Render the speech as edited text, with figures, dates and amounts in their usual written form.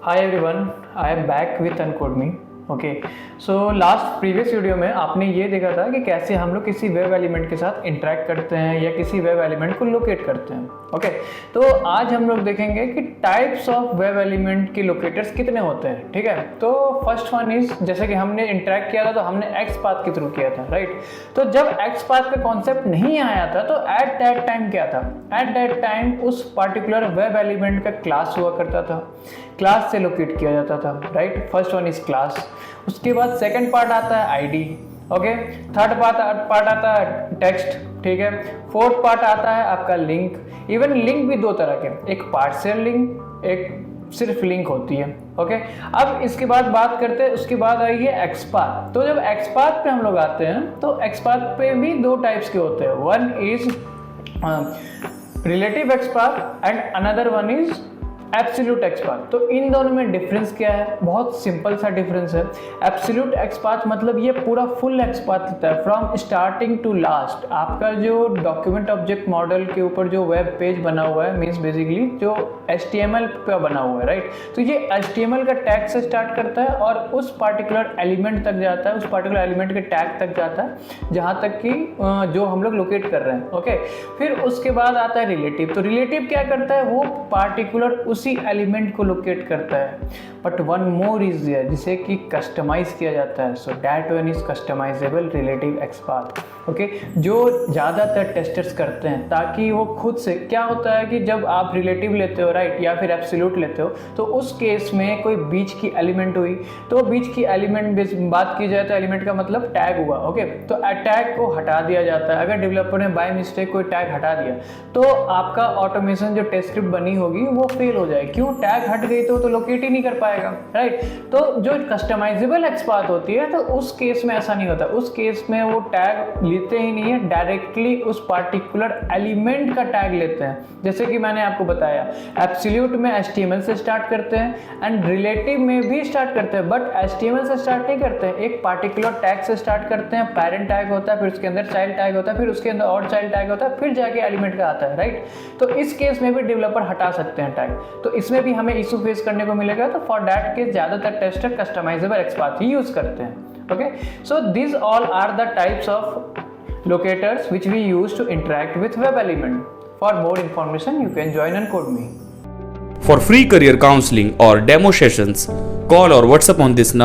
Hi everyone, I am back with uncode me. Okay, so last previous video में आपने ये देखा था कि कैसे हम लोग किसी वेब एलिमेंट के साथ इंटरेक्ट करते हैं या किसी वेब एलिमेंट को लोकेट करते हैं। ओके, तो आज हम लोग देखेंगे कि टाइप्स ऑफ वेब एलिमेंट के लोकेटर्स कितने होते हैं। ठीक है, तो फर्स्ट वन इज, जैसे कि हमने इंटरेक्ट किया था तो हमने एक्स पाथ के थ्रू किया था, राइट। तो जब एक्स पाथ का कॉन्सेप्ट नहीं आया था तो एट दैट टाइम क्या था, एट दैट टाइम उस पार्टिकुलर वेब एलिमेंट का क्लास हुआ करता था, क्लास से लोकेट किया जाता था, right. First one is class, उसके बाद सेकंड पार्ट आता है आईडी, ओके, थर्ड पार्ट आता है टेक्स्ट, ठीक है, फोर्थ पार्ट आता है आपका लिंक। इवन लिंक भी दो तरह के, एक पार्शियल लिंक, एक सिर्फ लिंक होती है। ओके, अब इसके बाद बात करते हैं, उसके बाद आई है एक्सपाथ। तो जब एक्सपाथ पे हम लोग आते हैं तो एक्सपाथ पे भी दो टाइप्स के होते हैं, one is relative XPath and another one is absolute XPath. तो इन दोनों में डिफरेंस क्या है? बहुत सिंपल सा डिफरेंस है। एब्सोल्यूट एक्सपाथ मतलब ये पूरा फुल एक्सपाथ लेता है फ्रॉम स्टार्टिंग टू लास्ट। आपका जो डॉक्यूमेंट ऑब्जेक्ट मॉडल के ऊपर जो वेब पेज बना हुआ है, मीन्स बेसिकली जो HTML पे बना हुआ है, राइट। तो ये HTML का टैग से स्टार्ट करता है और उस पार्टिकुलर एलिमेंट तक जाता है, उस पार्टिकुलर एलिमेंट के टैग तक जाता है जहाँ तक कि जो हम लोग लोकेट कर रहे हैं। ओके, फिर उसके बाद आता है रिलेटिव। तो रिलेटिव क्या करता है? वो पार्टिकुलर उसी एलिमेंट को लोकेट करता है, but one more is there, जिसे कि कस्टमाइज किया जाता है। So that one is customisable relative XPath. Okay, जो ज़्यादातर टेस्टर्स करते हैं ताकि वो खुद से, क्या होता है कि जब आप रिलेटिव लेते हो, राइट, या फिर एब्सोल्यूट लेते हो, तो उस केस में कोई बीच की एलिमेंट हुई, तो बीच की एलिमेंट बात की जाए तो एलिमेंट का मतलब टैग हुआ। ओके, तो टैग को हटा दिया जाता है। अगर डेवलपर ने बाय मिस्टेक कोई टैग हटा दिया तो आपका ऑटोमेशन जो टेस्ट स्क्रिप्ट बनी होगी वो फेल हो जाएगी। क्यों? टैग हट गई तो लोकेट ही नहीं कर पाएगा, राइट। तो जो कस्टमाइजेबल एक्सपाथ होती है तो उस केस में ऐसा नहीं होता। उस केस में वो टैग लेते ही नहीं है, डायरेक्टली उस पार्टिकुलर एलिमेंट का टैग लेते हैं। जैसे कि मैंने आपको बताया, एब्सोल्यूट में HTML से स्टार्ट करते हैं एंड रिलेटिव में भी स्टार्ट करते हैं, बट HTML से स्टार्ट नहीं करते हैं, एक पार्टिकुलर टैग से स्टार्ट करते हैं। पेरेंट टैग होता है, फिर उसके अंदर चाइल्ड टैग होता है, फिर उसके अंदर और चाइल्ड टैग होता है, फिर जाके एलिमेंट का आता है, राइट। तो इस केस में भी डेवलपर हटा सकते हैं टैग, तो इसमें भी हमें इशू फेस करने को मिलेगा। तो फॉर दैट केस ज़्यादातर टेस्टर कस्टमाइजेबल एक्सपाथ ही यूज करते हैं। Okay, so this all are the types of locators which we use to interact with web element. For more information you can join Uncode Me. For free career counseling or demo sessions, call or WhatsApp on this number.